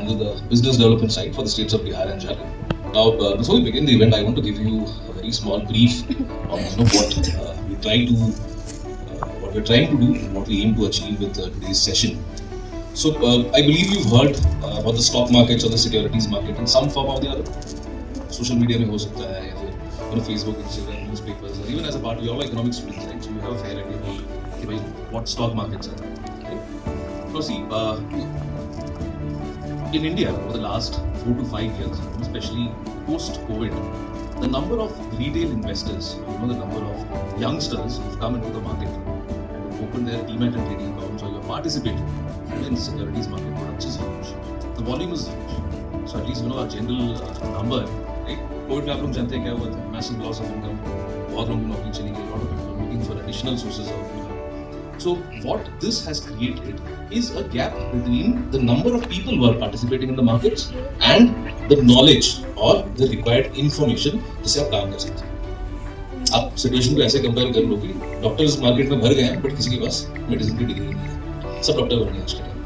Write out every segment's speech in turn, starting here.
handle the business development side for the states of Bihar and Jharkhand. Now, before we begin the event, I want to give you a very small brief on what we're trying to do and what we aim to achieve with today's session. So, I believe you've heard about the stock markets or the securities market in some form or the other. Social media में हो सकता है या फिर Facebook, Instagram, newspapers, or even as a part of your economic students, right? So you have a fair idea about कि भाई what stock markets are. Right? So see, in India over the last 4 to 5 years, especially post-COVID, the number of retail investors, the number of youngsters who've come into the market and opened their demat and trading accounts or you're participating in the securities market products is huge. The volume is huge. So at least our general number, right? COVID में आप लोग जानते हैं क्या हुआ था? Massive loss of income. बहुत लोगों की नौकरी चली गई. A lot of people are looking for additional sources of income. So what this has created is a gap between the number of people who are participating in the markets and the knowledge or the required information जिससे आप काम कर सकते हैं. आप situation को ऐसे compare कर लो कि डॉक्टर्स मार्केट में भर गए हैं बट किसी के पास मेडिसिन की डिग्री नहीं है. सब डॉक्टर बन गए आज के time.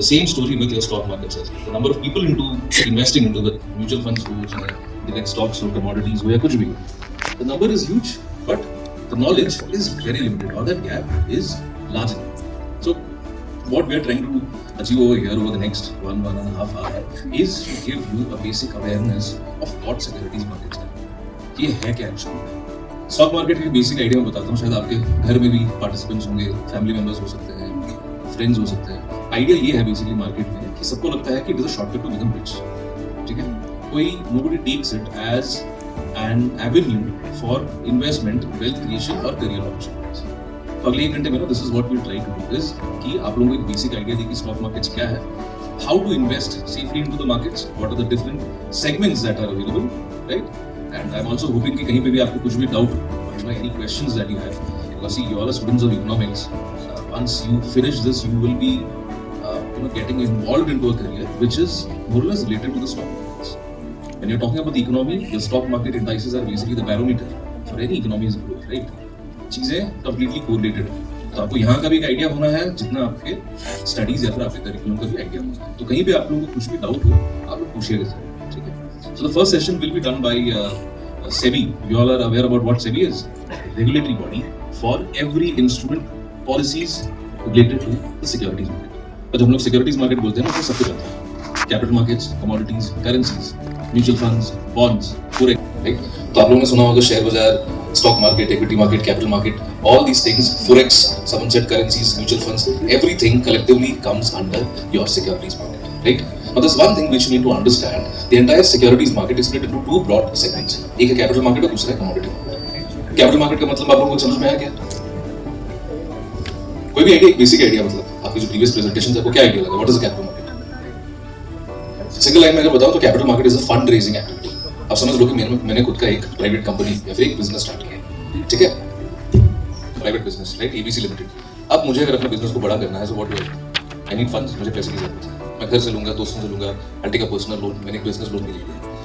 The same story with your stock markets as well. The number of people investing into the mutual funds हो चाहे direct stocks हो commodities हो या कुछ भी हो. The number is huge, but the knowledge is very limited or that gap is large enough. So what we are trying to achieve over here over the next 1.5 hours is to give you a basic awareness of what securities markets are. ये है क्या actually? Stock market की basic idea मैं बताता हूँ. शायद आपके घर में भी पार्टिसिपेंट्स होंगे, फैमिली मेंबर्स हो सकते हैं, फ्रेंड्स हो सकते हैं. आइडिया ये है बेसिकली मार्केट में कि सबको लगता है कि it is a shortcut to become rich. ठीक है, कोई nobody takes it as an avenue for investment, wealth creation और career opportunities. तो अगले 1 घंटे में this is what we try to do is कि आप लोगों को एक बेसिक आइडिया दी कि स्टॉक मार्केट्स क्या है, how to invest safely into the markets, what are the different segments that are available, right? And I am also hoping कि कहीं पे भी आपको कुछ भी doubt or any questions that you have, because see you all are students of economics. Once you finish this, you will be getting involved into a career which is more or less related to the stock markets. When you're talking about the economy, the stock market indices are basically the barometer for any economy's growth, right? चीजें completely correlated है. तो आपको यहाँ का भी एक idea होना है जितना आपके स्टडीज या फिर आपके करिकुलम का भी आइडिया होना है. तो कहीं भी आप लोगों को कुछ भी डाउट हो आप लोग पूछिएगा सर. ठीक है. So the first session will be done by SEBI. You all are aware about what SEBI is? Regulatory body for every instrument policies related to the securities market. और जब हम लोग सिक्योरिटीज मार्केट बोलते हैं ना तो सब कुछ आता है. Capital markets, commodities, currencies, mutual funds, bonds, forex, right? तो आप लोगों ने सुना होगा शेयर बाजार, stock market, equity market, capital market, all these things, forex, subset currencies, mutual funds, everything collectively comes under your securities market, right? Now there's one thing which you need to understand. The entire securities market is split into two broad segments. एक है capital market और दूसरा है commodity market. Capital market का मतलब आप लोगों को समझ में आया क्या? कोई भी आइडिया, एक बेसिक आइडिया, मतलब आपकी जो प्रीवियस प्रेजेंटेशन है आपको क्या आइडिया लगा? What is capital market? Single line में अगर बताओ तो capital market is a fund raising activity. आप समझ लो कि मैंने खुद का एक प्राइवेट कंपनी या फिर एक बिजनेस स्टार्ट किया. ठीक है, private business, right? ABC limited. अब मुझे अगर अपने बिजनेस को बड़ा करना है तो what do I need funds. मुझे पैसे की जरूरत है. मैं घर से लूंगा, दोस्तों से लूंगा, आंटी का पर्सनल लोन, मैंने एक बिजनेस लोन भी लिया.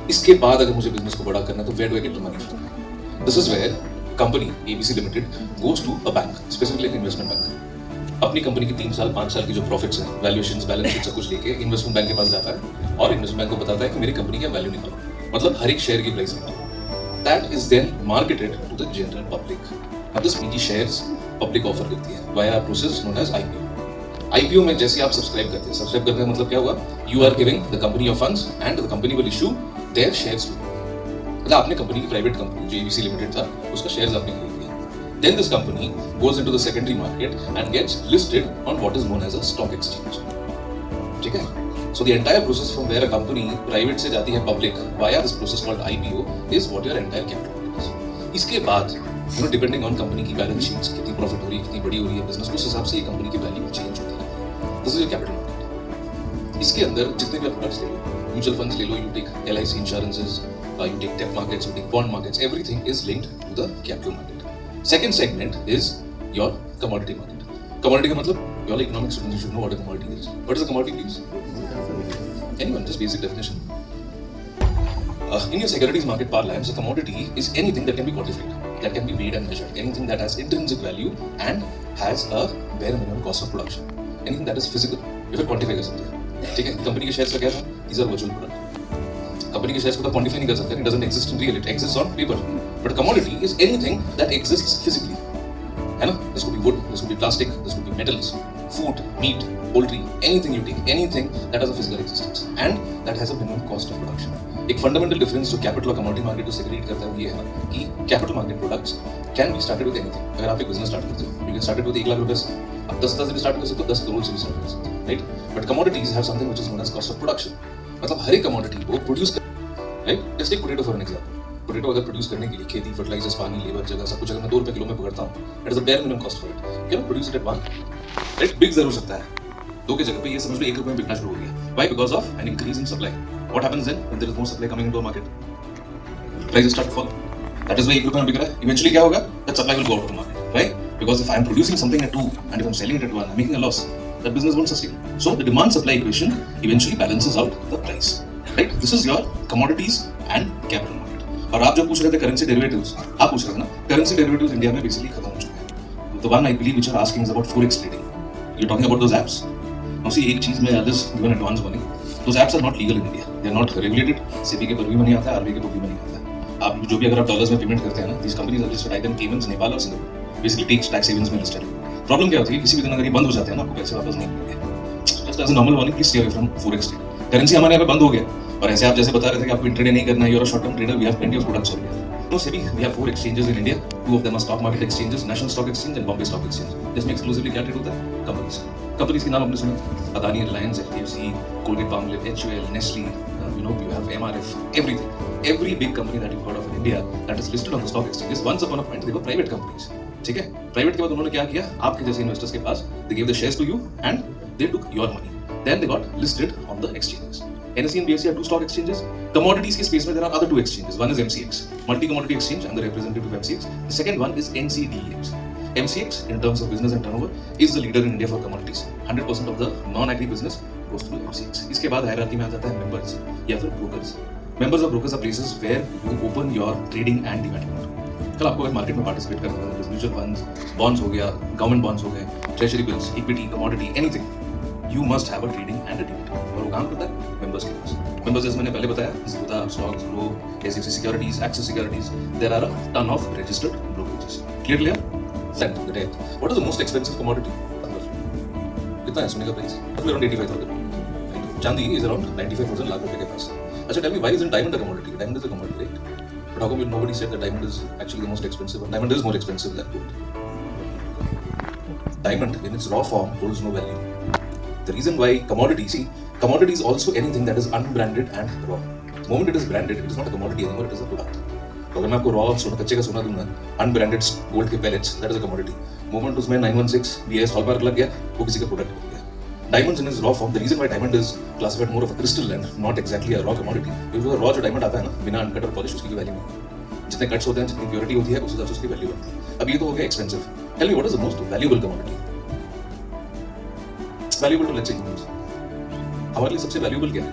इसके बाद अगर मुझे बिजनेस को बड़ा करना है तो where do I get the money from? This is where company ABC limited goes to a bank, specifically investment bank. अपनी कंपनी की 3 साल 5 साल की जो प्रॉफिट्स हैं, वैल्यूएशंस, बैलेंस शीट सब कुछ लेके इन्वेस्टमेंट बैंक के पास जाता है और इन्वेस्टमेंट बैंक को बताता है कि मेरी कंपनी का वैल्यू निकालो, मतलब हर एक शेयर की प्राइस निकालो. That is then marketed to the general public. अब this PG shares public offer करती है via process known as IPO. IPO में जैसे आप सब्सक्राइब करते हैं मतलब क्या हुआ? You are giving the company your funds and the company will issue their shares to you. मतलब आपने कंपनी की प्राइवेट कंपनी जो एबीसी लिमिटेड था उसका शेयर्स आपने खरीद लिया. Then this company goes into the secondary market and gets listed on what is known as a stock exchange. ठीक है? So the entire process from where a company private से जाती है public via this process called IPO is what your entire capital market is. इसके बाद depending on company की balance sheets, कितनी profit हो रही है, कितनी बड़ी हो रही है business, उस हिसाब से ये company की value change होती है. This is your capital market. इसके अंदर जितने भी products ले लो, mutual funds ले लो, you take LIC insurances, you take debt markets, you take bond markets, everything is linked to the capital market. Second segment is your commodity market. Commodity का मतलब, you all economics students should know what a commodity is. What is a commodity, please? Anyone, just basic definition. In your securities market parlance, a commodity is anything that can be quantified, that can be weighed and measured, anything that has intrinsic value and has a bare minimum cost of production, anything that is physical. You can quantify कर सकते हैं. ठीक है, company के shares का क्या था, these are virtual product. Company के शेयर्स को तो क्वांटिफाई नहीं कर सकते, it doesn't exist in real, it exists on paper. But commodity is anything that exists physically. है ना? This could be wood, this could be plastic, this could be metals, food, meat, poultry, anything you take, anything that has a physical existence and that has a minimum cost of production. एक fundamental difference जो capital और commodity market को segregate करता है वो ये है ना कि capital market products can be started with anything. अगर आप एक बिजनेस स्टार्ट करते हो, you can start with 1 lakh रुपए से, आप 10,000 से भी स्टार्ट कर सकते हो, 10 करोड़ से भी स्टार्ट कर सकते हो, right. But commodities have something which is known as cost of production. मतलब हर एक कमोडिटी को प्रोड्यूस कर, right. Just take potato for an example. Potato अगर प्रोड्यूस करने के लिए खेती, फर्टिलाइजर्स, पानी, लेबर, जगह सब कुछ अगर मैं 2 रुपए किलो में पकड़ता हूँ, it is the bare minimum cost for it. You can produce it at 1, right. Big जरूर सकता है, 2 की जगह पे ये समझ लो 1 रुपए में बिकना शुरू हो गया. Why? Because of an increase in supply. What happens then when there is more supply coming into a market? Prices start to fall. That is why 1 रुपए में बिक रहा है. Eventually क्या होगा? That supply will go out of the market, right? Because if I am producing something at 2 and if I'm selling it at 1, I'm making a loss. That business won't sustain. So the demand-supply equation eventually balances out the price, right? This is your commodities and capital market. और आप जो पूछ रहे थे currency derivatives, आप पूछ रहे थे ना, currency derivatives इंडिया में basically खत्म हो चुके हैं. The one I believe which you're asking is about forex trading. You're talking about those apps. Now see, एक चीज में I'll just give an advance warning. Those apps are not legal in India. They are not regulated. SEBI के पर भी money आता है, RBI के पर भी money आता है. आप जो भी अगर आप डॉलर्स में पेमेंट करते हैं ना, these companies are listed either in Caymans, Nepal और सिंगापुर. Basically tax havens में listed है. प्रॉब्लम क्या होती है, किसी भी दिन अगर ये बंद हो जाते हैं ना, आपको पैसे वापस नहीं मिलेंगे. Just as a normal warning, please stay away from forex trade. Currency हमारे यहाँ पे बंद हो गया, और ऐसे आप जैसे बता रहे थे कि आपको इंट्राडे नहीं करना है, you're a short term trader, we have plenty of products over here. No, SEBI, we have 4 exchanges in India. 2 of them are stock market exchanges, National Stock Exchange and Bombay Stock Exchange. जिसमें exclusively क्या trade होता है? Companies. Companies के नाम आपने सुने? Adani, Reliance, HDFC, Colgate Palmolive, HUL, Nestle, you have MRF, everything. Every big company that you've heard of in India that is listed on the stock exchanges, once upon a point they were private companies. ठीक है? Private के बाद उन्होंने क्या किया? आपके जैसे investors के पास they gave the shares to you and they took your money. Then they got listed on the exchanges. NSE and BSE are 2 stock exchanges. Commodities के space में there are other 2 exchanges. One is MCX, Multi Commodity Exchange, and the representative of MCX. The second one is NCDEX. MCX, in terms of business and turnover, is the leader in India for commodities. 100% of the non-agri business goes through MCX. इसके बाद hierarchy में आ जाता है members या फिर brokers. Members or brokers are places where you open your trading and demat account. कल आपको अगर मार्केट में पार्टिसिपेट करना है, म्यूचुअल फंड्स, बॉन्ड्स हो गया, गवर्नमेंट बॉन्ड्स हो गए, treasury bills, equity, commodity, anything, you must have a trading and a demat. और वो काम करता है मेंबर्स के पास. मेंबर्स जैसे मैंने पहले बताया, Zoda, Stocks, Grow, SFC Securities, Axis Securities, there are a ton of registered brokerages. Clear? Second, the debt. What is the most expensive commodity? कितना है सोने का प्राइस? Around 85,000. चांदी is around 95,000 लाख रुपए के पास. अच्छा, tell me, why isn't diamond a commodity? Diamond is a commodity, right? But how come nobody said that diamond is actually the most expensive? Diamond is more expensive than gold. Diamond, in its raw form, holds no value. The reason why commodity is also anything that is unbranded and raw. The moment it is branded, it is not a commodity anymore, it is a product. तो अगर मैं आपको raw सोना, कच्चे का सोना दूंगा, unbranded gold के pellets, that is a commodity. Moment उसमें 916 BIS hallmark लग गया, वो किसी का प्रोडक्ट हो गया. Diamonds in its raw form, the reason why diamond is classified more of a crystal and not exactly a raw commodity, because raw जो diamond आता है ना, बिना uncut और polish, उसकी वैल्यू नहीं है. जितने कट्स होते हैं, जितनी प्योरिटी होती है, उस हिसाब से उसकी वैल्यू बनती है. अब ये तो हो गया expensive. Tell me, what is the most valuable commodity? Valuable to let's say humans. हमारे लिए सबसे valuable क्या है?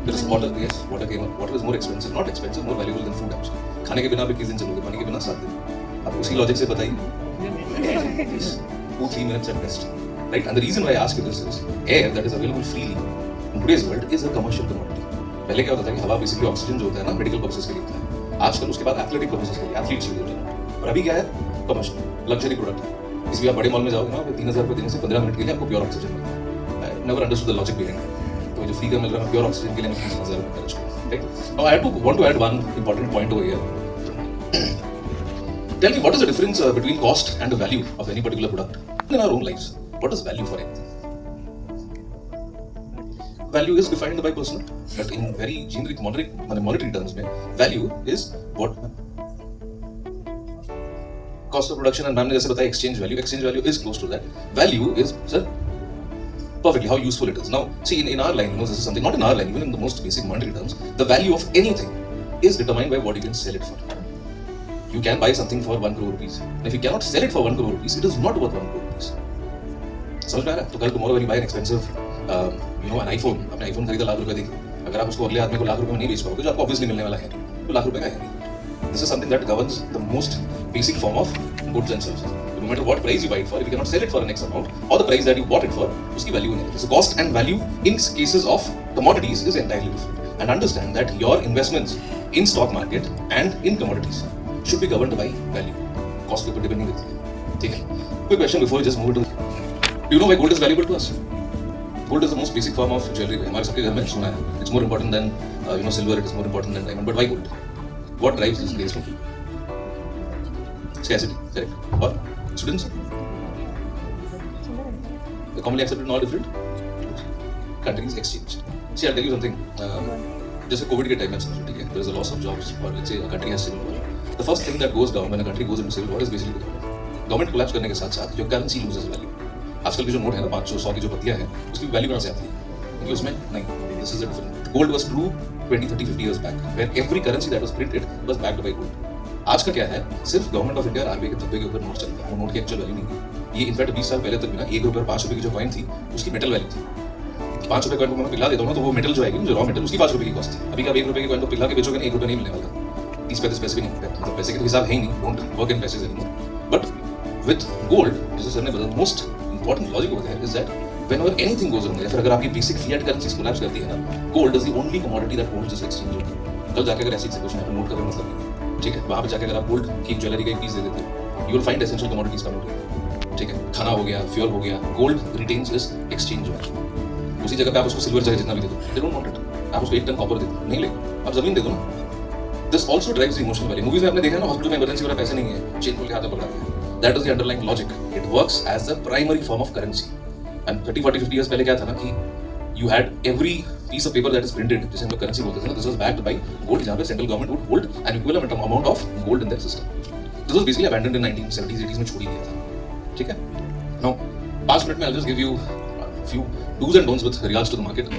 There is water. Yes, water came up. Water is more expensive, not expensive, more valuable than food actually. खाने के बिना आप 21 दिन चलोगे, पानी के बिना 7 दिन. आप उसी लॉजिक से बताइए. Yes, 2-3 minutes at best. Right? And the reason why I ask you this is, air that is available freely in today's world is a commercial commodity. पहले क्या होता था कि हवा बेसिकली ऑक्सीजन जो होता है ना, मेडिकल पर्पसेस के लिए होता है. आजकल उसके बाद एथलेटिक पर्पसेस के लिए, एथलीट्स यूज होते हैं. और अभी क्या है? Commercial, luxury product. इसलिए आप बड़े मॉल में जाओगे ना, 3,000 रुपये देने से 15 मिनट के लिए आपको प्योर ऑक्सीजन मिलता है. I never understood the logic behind it. तो जो फ्री का मिल रहा है प्योर ऑक्सीजन के लिए मैं 30,000 रुपये खर्च करूँ. Right? Now I want to add one important point over here. Tell me, what is the difference between cost and the value of any particular product in our own lives? What is value for anything? Value is defined by person, but in very generic monetary terms, value is what? Cost of production, and मैंने जैसे बताया exchange value. Exchange value is close to that. Value is, sir, perfectly how useful it is. Now, see, in our line, this is something, not in our line, even in the most basic monetary terms, the value of anything is determined by what you can sell it for. You can buy something for 1 crore rupees. And if you cannot sell it for 1 crore rupees, it is not worth 1 crore rupees. समझ में आ रहा है? तो कल tomorrow when you buy an expensive, an iPhone, आपने iPhone खरीदा लाख रुपए देके, अगर आप उसको अगले आदमी को लाख रुपए में नहीं बेच पाओगे, जो आपको obviously मिलने वाला है, तो लाख रुपए का है नहीं. This is something that governs the most basic form of goods and services. no matter what price you buy it for, if you cannot sell it for an X amount or the price that you bought it for, उसकी value नहीं है. So cost and value in cases of commodities is entirely different. And understand that your investments in stock market and in commodities should be governed by value. Cost के ऊपर depend नहीं करती है. ठीक है. Quick question before we just move to. Do you know why gold is valuable to us? Gold is the most basic form of jewelry. हमारे सबके घर में सोना है. It's more important than silver. It is more important than diamond. But why gold? What drives this craze? Scarcity, correct? Or students? The commonly accepted in all different countries exchange. See, I'll tell you something. जैसे Covid के time में समझो, ठीक है? There is a loss of jobs, or let's say a country has civil war. The first thing that goes down when a country goes into civil war is basically the government. Government collapse करने के साथ-साथ your currency loses value. आजकल की जो note है ना 500, 100 की जो पत्तियां हैं, उसकी वैल्यू कहाँ से आती है? क्योंकि उसमें नहीं. This is a different. Gold was true 20, 30, 50 years back, where every currency that was printed was backed by gold. आज का क्या है? सिर्फ गवर्नमेंट ऑफ इंडिया और आरबीआई के धब्बे के ऊपर नोट चलता है. वो नोट की एक्चुअल वैल्यू नहीं है. ये इनफैक्ट 20 साल पहले तक भी ना 1 रुपये और 5 रुपये की जो कॉइन थी उसकी मेटल वैल्यू थी. 5 रुपये कॉइन को मैं पिला देता हूँ ना, तो वो मेटल जो आएगी, जो रॉ मेटल, उसकी 5 रुपये की कॉस्ट थी. अभी का 1 रुपये की कॉइन को पिला के बेचोगे ना, 1 रुपये नहीं मिलने वाला. 30 पैसे भी नहीं, मतलब पैसे के हिसाब है ही नहीं. Don't work in passage anymore. But with gold, जैसे सर ने बताया, मोस्ट इंपॉर्टेंट लॉजिक होता है is that whenever anything goes wrong, या फिर अगर आपकी बेसिक फिएट करेंसीज कोलैप्स करती है ना, gold is the only commodity that holds this exchange. कल जाके अगर ऐसी सिचुएशन है तो नोट का मतलब नहीं, ठीक है? वहां पे जाके अगर आप गोल्ड की ज्वेलरी का एक पीस दे देते हो, you will find essential commodities का नोट, ठीक है? खाना हो गया, फ्यूल हो गया, gold retains this exchange value. उसी जगह पे आप उसको सिल्वर चाहे जितना भी दे दो, दे डोंट वांट इट. आप उसको 1 टन कॉपर दे दो, नहीं ले. आप जमीन दे दो ना. This also drives the emotional value. Movies में आपने देखा ना, हॉस्पिटल में इमरजेंसी वाला पैसे नहीं है, चेन खोल के हाथ में पकड़ा दिया. That is the underlying logic. It works as the primary form of currency. And 30, 40, 50 years पहले क्या था ना कि you had every piece of paper that is printed, जिसे हम लोग करेंसी बोलते थे ना, this was backed by gold, जहाँ पे central government would hold an equivalent amount of gold in their system. This was basically abandoned in 1970s, 80s में छोड़ ही दिया था, ठीक है? Now 5 मिनट में I'll just give you a few do's and don'ts with regards to the market.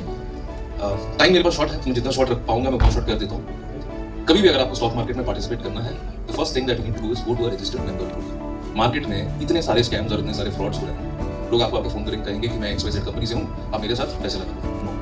Time मेरे पास short है, तो मैं जितना शॉर्ट रख पाऊंगा मैं उतना शॉर्ट कर देता हूँ. कभी भी अगर आपको स्टॉक मार्केट में पार्टिसिपेट करना है, the first thing that you need to do is go to a registered member group. Market में इतने सारे स्कैम्स और इतने सारे फ्रॉड्स हो रहे हैं. लोग आपको फोन करेंगे, कहेंगे कि मैं XYZ कंपनी से हूँ, आप मेरे साथ पैसे लगा लो.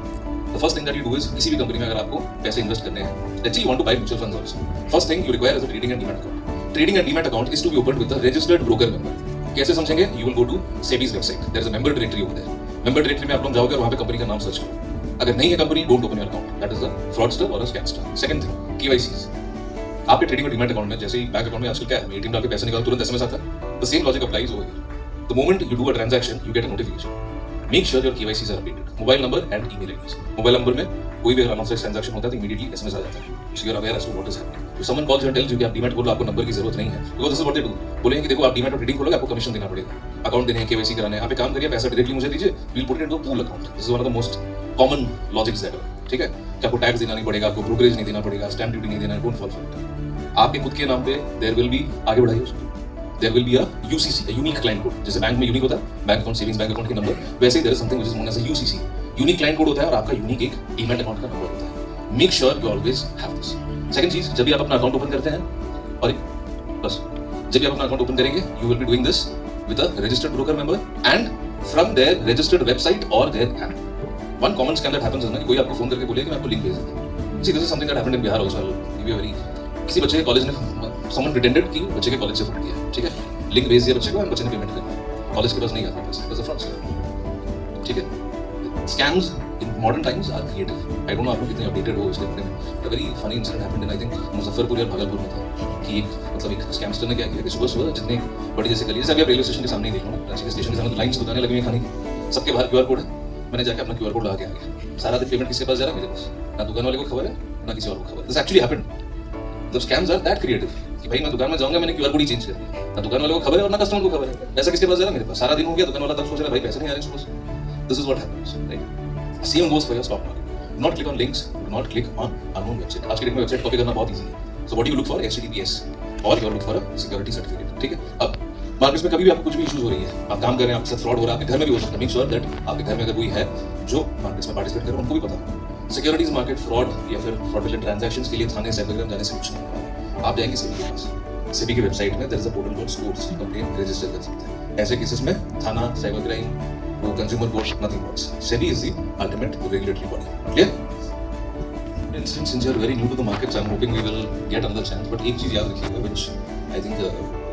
The first thing that you do is, किसी भी कंपनी में अगर आपको पैसे इन्वेस्ट करने हैं, let's say you want to buy mutual funds also, first thing you require is a trading and demat account. Trading and demat account is to be opened with the registered broker member. कैसे समझेंगे? You will go to SEBI's website, there is a member directory over there. Member directory में आप लोग जाओगे और वहां पे company का नाम सर्च करो. अगर नहीं है company, don't open your account. That is a fraudster और a scamster. Second thing, KYCs. आपके ट्रेडिंग और डीमैट अकाउंट में, जैसे ही बैंक अकाउंट में आजकल क्या है, एटीएम डाल के पैसे निकालो, तुरंत एसएमएस आता है. The same logic applies over here. The moment you do a transaction, you get a notification. Make sure your KYCs are updated. Mobile number and email IDs. Mobile number में कोई भी अगर unauthorized transaction होता है तो immediately SMS आ जाता है. So you are aware as to what is happening. If someone calls you and tells you कि आप डीमैट खोलो, आपको नंबर की जरूरत नहीं है, because this is what they do. बोलेंगे कि देखो आप डीमैट और ट्रेडिंग खोलोगे, आपको कमीशन देना पड़ेगा, अकाउंट देने हैं, KYC कराने हैं. आप एक काम करिए, पैसा डायरेक्टली मुझे दीजिए, we'll put it into a pool account. This is one of the most common logics there. ठीक है? कि आपको टैक्स देना नहीं पड़ेगा, आपको ब्रोकरेज नहीं देना पड़ेगा, स्टैम्प ड्यूटी नहीं देना है. Don't fall for it. आपके खुद के नाम पे there will be, आगे बढ़ाइए उसको, there will be a UCC, a unique client code. जैसे बैंक में यूनिक होता है, bank account, savings bank account के नंबर, वैसे ही there is something which is known as a UCC. Unique client code होता है और आपका यूनिक एक डीमैट अकाउंट का नंबर होता है. Make sure you always have this. Second चीज, जब भी आप अपना अकाउंट ओपन करते हैं, और बस जब भी आप अपना अकाउंट ओपन करेंगे, you will be doing this with a registered broker member and from there registered website और their app. One common scam that happens is ना, कोई आपको फोन करके बोलेगा कि मैं आपको लिंक भेज देता हूं. See this is something that happened in Bihar also. I will give you very, किसी बच्चे के कॉलेज ने, समवन प्रिटेंडेड कि बच्चे के कॉलेज से फंड दिया, ठीक है? लिंक भेज दिया बच्चे को और बच्चे ने पेमेंट कर दी. कॉलेज के पास नहीं आता पैसा, इट वाज अ फ्रॉड. ठीक है? Scams in modern times are creative. I don't know आप लोग कितने अपडेटेड हो इसके बारे में. A very funny incident happened in I think Muzaffarpur या भागलपुर में था कि एक स्कैमस्टर ने क्या किया कि सुबह जितने बड़ी जैसे गली, जैसे अभी आप रेलवे स्टेशन के सामने ही देख लो ना, रांची के स्टेशन के सामने लाइन्स बताने लगी हुई खाने की, सबके बाहर QR कोड है. मैंने जाके अपना QR कोड लगा के आ गया. सारा दिन पेमेंट किसके पास जा रहा है? मेरे पास. ना दुकान वाले को खबर है ना किसी और को खबर. This actually happened. The scams are that creative कि भाई मैं दुकान में जाऊंगा, मैंने QR कोड ही चेंज कर दिया. ना दुकान वाले को खबर है और ना कस्टमर को खबर है. पैसा किसके पास जा रहा है? मेरे पास. सारा दिन हो गया, दुकान वाला तब सोच रहा है भाई पैसे नहीं आ रहे सुबह से. This is what happens, right? Same goes for your stock market. Do not click on links. Do not click on unknown website. आज के डेट में वेबसाइट कॉपी करना बहुत इजी है. So what do you look for? HTTPS और you look for a security certificate. ठीक है? अब मार्केट्स में कभी भी आपको कुछ भी इश्यूज हो रही है, आप काम कर रहे हैं, आपके साथ फ्रॉड हो रहा है, आपके घर में भी हो सकता है. मेक श्योर दैट आपके घर में अगर कोई है जो मार्केट्स में पार्टिसिपेट कर रहा है, उनको भी पता हो. सिक्योरिटीज मार्केट फ्रॉड या फिर फ्रॉडुलेंट ट्रांजैक्शंस के लिए थाने साइबरक्राइम जाने से कुछ नहीं होगा. आप जाएंगे सेबी के पास. सेबी की वेबसाइट में there is a portal called SCORES, complaint register कर सकते हैं. ऐसे केसेस में थाना, साइबरक्राइम, वो consumer court, nothing works. SEBI is the ultimate regulatory body. Clear? Instance, since you are very new to the markets, I'm hoping we will get another chance. But एक चीज याद रखिएगा, which I think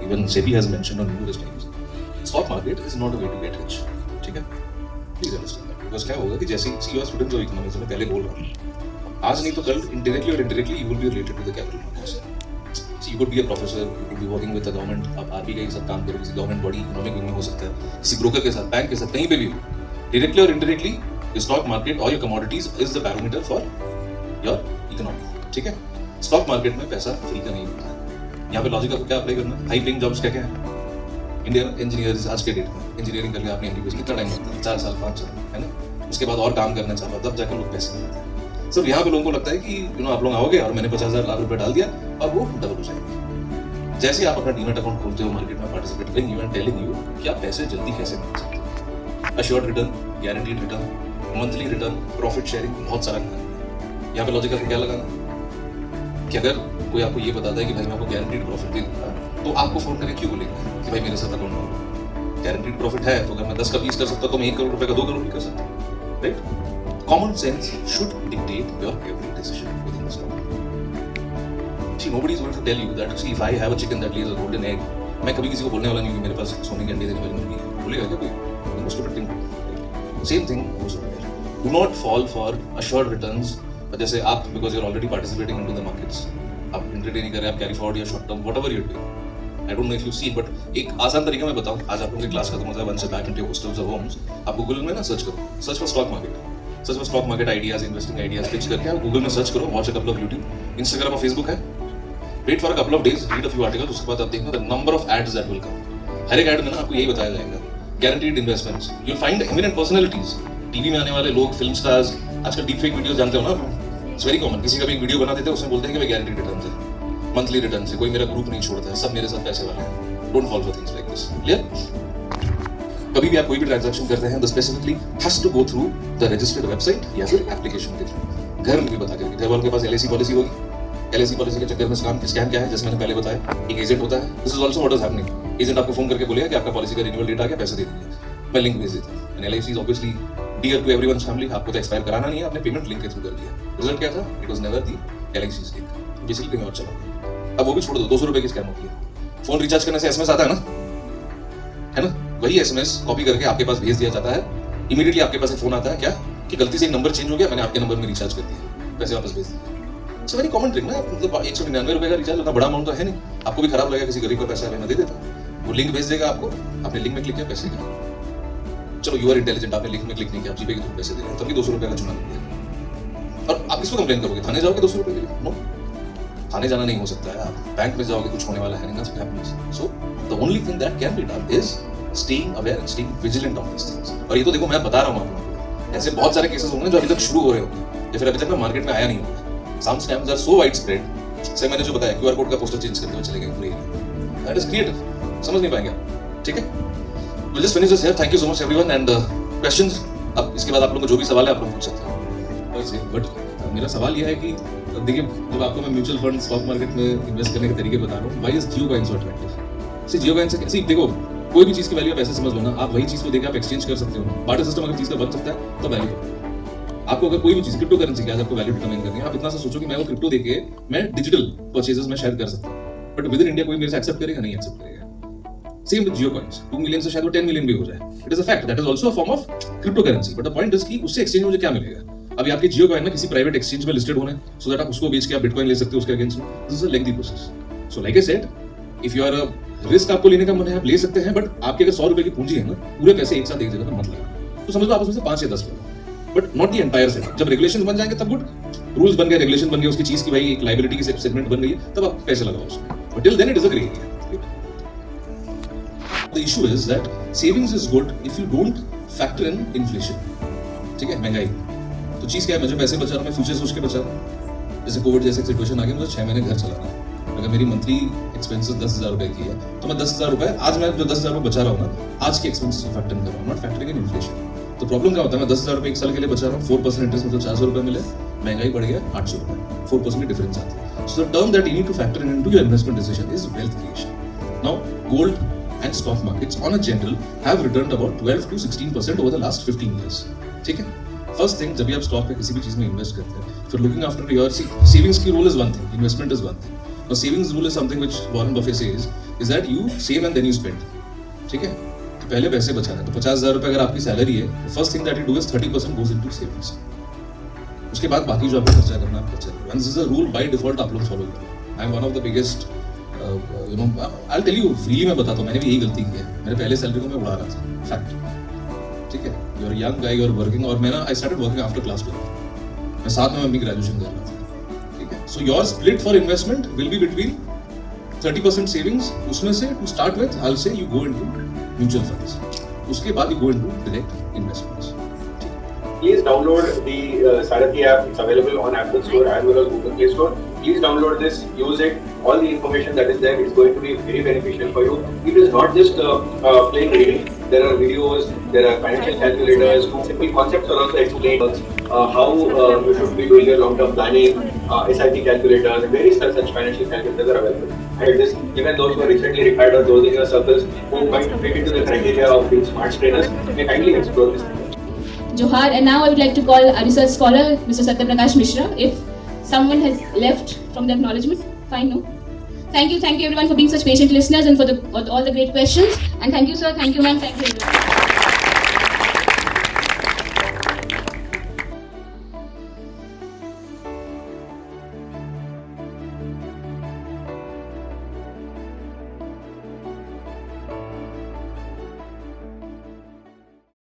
even SEBI has mentioned on numerous times. Stock market is not a way to get rich, ठीक है, please understand that. Because क्या होगा कि जैसे सी आर स्टूडेंट्स ऑफ इकोनॉमिक्स में पहले बोल रहा हूँ, आज नहीं तो कल इनडायरेक्टली और indirectly you will be related to the capital markets. You could be a professor, you could be working with the government, आप आरबीआई के साथ काम करें, किसी गवर्नमेंट बॉडी इकोनॉमिक विंग में हो सकता है, किसी ब्रोकर के साथ, बैंक के साथ, कहीं पे भी हो, डायरेक्टली और इनडायरेक्टली योर स्टॉक मार्केट और your commodities is the barometer for your economy, ठीक है। स्टॉक मार्केट में पैसा फ्री का नहीं होता है। यहाँ पे लॉजिक आपको क्या अप्लाई करना है, हाई पेइंग जॉब्स क्या क्या है, इंडियन इंजीनियर्स आज के डेट में इंजीनियरिंग करके आपने एमबीबीएस कितना टाइम लगता है, 4 साल 5 साल, है ना। उसके बाद और काम करना चाहता तब जाकर लोग पैसे मिलते हैं। सिर्फ यहाँ पे लोगों को लगता है कि आप लोग आओगे और मैंने 50,000 लाख रुपए डाल दिया और वो डबल हो जाएगा। जैसे ही आप अपना डीमैट अकाउंट खोलते हो, मार्केट में पार्टिसिपेट करेंगे, आई एम टेलिंग यू कि आप पैसे जल्दी कैसे मिल सकते हैं। Assured return, guaranteed return, monthly return, profit sharing, बहुत सारा है। यहाँ पे लॉजिक आपको क्या लगाना कि अगर कोई आपको ये बताता है कि भाई मैं आपको गारंटीड प्रॉफिट दे दूंगा, तो आपको फोन करके क्यों बोलेगा कि भाई मेरे साथ अकाउंट हो। गारंटीड प्रॉफिट है तो अगर मैं 10 का 20 कर सकता तो मैं 1 करोड़ रुपए का 2 करोड़ भी कर सकता हूँ, right. Common sense should dictate your every decision within the stock. See nobody is going to tell you that see if I have a chicken that lays a golden egg, मैं कभी किसी को बोलने वाला नहीं हूँ कि मेरे पास सोने के अंडे देने वाली मुर्गी है, बोलेगा क्या कोई? उसको protecting same thing also here. Do not fall for assured returns. जैसे आप because you are already participating into the markets, आप इंट्राडे नहीं कर रहे, आप कैरी फॉरवर्ड या short term whatever you are doing, I don't know if you see, but एक आसान तरीका मैं बताऊं, आज आप लोगों की क्लास खत्म हो जाए, once back into hostels और होम्स, आप गूगल में ना सर्च करो, search for stock market, search for stock market ideas, investing ideas, tips करके आप गूगल में सर्च करो, watch a couple of YouTube, Instagram और फेसबुक है, wait for a couple of days, read a few articles, उसके बाद आप देखना the number of ads that will come. हर एक एड में ना आपको यही बताया जाएगा, guaranteed investments, you will find eminent personalities, TV में आने वाले लोग, फिल्म स्टार्स, आजकल डीप फेक वीडियोस जानते हो ना, इट्स वेरी कॉमन। किसी का भी एक वीडियो बना देते हैं, उसमें बोलते हैं कि भाई गारंटीड रिटर्न है, मंथली रिटर्न है, कोई मेरा ग्रुप नहीं छोड़ता है, सब मेरे साथ पैसे वाले हैं। Don't fall for things like this. Clear? कभी भी आप कोई भी ट्रांजैक्शन करते हैं तो specifically has to go through the registered website या फिर एप्लीकेशन के थ्रू। घर में भी बता करके, घर वालों के पास एलआईसी पॉलिसी होगी, एलआईसी पॉलिसी के चक्कर में स्कैम क्या है, जैसे मैंने पहले बताया, एक एजेंट होता है। This is also what is happening. Agent आपको फोन करके बोलेगा कि आपका पॉलिसी का रिन्यूअल डेट आ गया, पैसे दे दीजिए, मैं लिंक भेज देता हूँ। And LIC is obviously dear to everyone's family, आपको तो एक्सपायर कराना नहीं है, आपने पेमेंट लिंक के थ्रू कर दिया। रिजल्ट क्या था? It was never the LIC's link, basically कहीं और चला गया। अब वो भी छोड़ दो, 200 रुपए की स्कैम होती है। फोन रिचार्ज करने से एसएमएस आता है ना, वही एसएमएस कॉपी करके आपके पास भेज दिया जाता है। इमीडिएटली आपके पास एक फोन आता है क्या कि गलती से एक नंबर चेंज हो गया, मैंने आपके नंबर में रिचार्ज कर दिया, पैसे वापस भेज दिए। इट्स वेरी कॉमन ट्रिक ना, मतलब 199 रुपए का रिचार्ज, उतना बड़ा अमाउंट तो है नहीं, आपको भी खराब लगेगा, किसी गरीब का पैसा मैं दे देता, वो लिंक भेज देगा आपको, आपने लिंक में क्लिक किया, पैसे गए। चलो यू आर इंटेलिजेंट, आपने लिंक में क्लिक नहीं किया, आप जीपे के थ्रू पैसे दे रहे हैं, तभी 200 रुपए का चुना लिया। और आप किसको कंप्लेन करोगे? थाने जाओगे 200 रुपए के लिए? नो, थाने जाना नहीं हो सकता है, आप बैंक में जाओगे, कुछ होने वाला है नहीं। So the only thing that can be done is staying aware and staying vigilant on these things। और ये तो देखो मैं बता रहा हूँ आप लोगों को, ऐसे बहुत सारे केसेस होंगे जो अभी तक शुरू हो रहे होंगे या फिर अभी तक मार्केट में आया नहीं होगा। Some scams are so widespread, जैसे मैंने जो बताया QR कोड का पोस्टर चेंज करते हुए चले गए पूरे, दैट इज क्रिएटिव, समझ नहीं पाएंगे आप, ठीक है। We'll just finish this here, thank you so much everyone and questions। अब इसके बाद आप लोगों को जो भी सवाल है आप लोग पूछ सकते हैं। बट मेरा सवाल यह है कि देखिए, जब आपको मैं म्यूचुअल फंड, स्टॉक मार्केट में इन्वेस्ट करने के तरीके बता रहा हूँ, why is Jio coin so attractive? See Jio coin से कैसे, देखो कोई भी चीज की वैल्यू आप ऐसे समझ लो ना, आप वही चीज को देकर आप एक्सचेंज कर सकते हो। बार्टर सिस्टम अगर चीज का बन सकता है तो वैल्यू आपको, अगर कोई भी चीज क्रिप्टो करेंसी की आज आपको वैल्यू डिटरमाइन करनी है, आप इतना सा सोचो कि मैं वो क्रिप्टो देके मैं डिजिटल परचेजेस में शेयर कर सकता हूँ, बट विद इन इंडिया कोई मेरे से एक्सेप्ट करेगा? नहीं एक्सेप्ट करेगा। Same with Jio coins, 2 million से शायद वो 10 मिलियन भी हो जाए, it is a fact, that is also a form of crypto currency. But the point is कि उससे एक्सचेंज में मुझे क्या मिलेगा? अभी आपके जियो कॉइन ना किसी प्राइवेट एक्सचेंज में लिस्टेड होने, सो दैट आप उसको बेच के आप बिटकॉइन ले सकते हो उसके अगेंस्ट में। This is a lengthy process. So like I said, if you are a risk आपको लेने का मन है आप ले सकते हैं, बट आपके अगर 100 रुपए की पूंजी है ना, पूरे पैसे एक साथ एक जगह पर मत लगा, तो समझ लो आप उसमें से 5 या 10 लो, but not the entire set. जब रेगुलेशंस बन जाएंगे तब गुड, रूल्स बन गए, रेगुलेशन बन गए, उसकी चीज की भाई एक लायबिलिटी की सेगमेंट बन गई है, तब आप पैसे लगाओ उसमें, but till then it is a grey area. The issue is that savings is good if you don't factor in inflation, ठीक है, महंगाई। तो चीज क्या है, मैं जो पैसे बचा रहा हूँ मैं फ्यूचर सोच के बचा रहा हूँ। जैसे कोविड जैसे सिचुएशन आ गया, मुझे 6 महीने घर चलाना है, अगर मेरी मंथली एक्सपेंसेस 10,000 रुपए की है तो मैं 10,000 रुपए, आज मैं जो 10,000 रुपए बचा रहा हूँ ना, आज के एक्सपेंसेस को फैक्टर कर रहा हूँ, नॉट फैक्टरिंग इन इन्फ्लेशन। तो प्रॉब्लम क्या होता है, मैं 10,000 रुपए एक साल के लिए बचा रहा हूँ, 4% इंटरेस्ट मतलब 400 रुपए मिले, महंगाई बढ़ गया 800 रुपए, 4% की डिफरेंस आती है। So the term that you need two factor in into your investment decision is wealth creation. Now gold and stock markets on a general have returned about 12 to 16% over the last 15 years, ठीक है। First thing, जब भी आप stock पे किसी भी चीज में इन्वेस्ट करते हैं, फिर लुकिंग आफ्टर योर सेविंग्स की rule is one thing, investment is one thing. Now savings rule is something which Warren Buffett says is that you save and then you spend, ठीक है। पहले पैसे बचाना है, तो 50,000 रुपए अगर आपकी सैलरी है, first thing that you do is 30% goes into savings. उसके बाद बाकी जो आपको खर्चा करना है आप खर्चा करो. And this is a rule by default आप लोग फॉलो करो. I am one of the biggest you know I tell you freely, मैं बताता हूँ, मैंने भी यही गलती की है. मेरे पहले सैलरी को मैं उड़ा रहा था, फैक्ट. ठीक है, you are young guy, you are working, और मैं ना I started working after class 12. मैं साथ में अपनी ग्रेजुएशन कर रहा था. ठीक है, so your split for investment will be between 30% savings. उसमें से to start with I will say you go into mutual funds. उसके बाद you go into direct investments. Please download the Sarathi app. It's available on Apple Store as well as Google Play Store. Please download this, use it. All the information that is there is going to be very beneficial for you. It is not just plain reading. There are videos, there are financial calculators, simple concepts are also explained. How you should be doing your long-term planning, SIP calculators, various such financial calculators are available. And this, even those who are recently retired or those in your circles who might fit into the criteria of being smart trainers may kindly explore this. Johar, and now I would like to call our research scholar, Mr. Satyaprakash Mishra. If someone has left from the acknowledgement, fine, no? Thank you everyone for being such patient listeners and for all the great questions. And thank you, sir, thank you, ma'am, thank you everyone.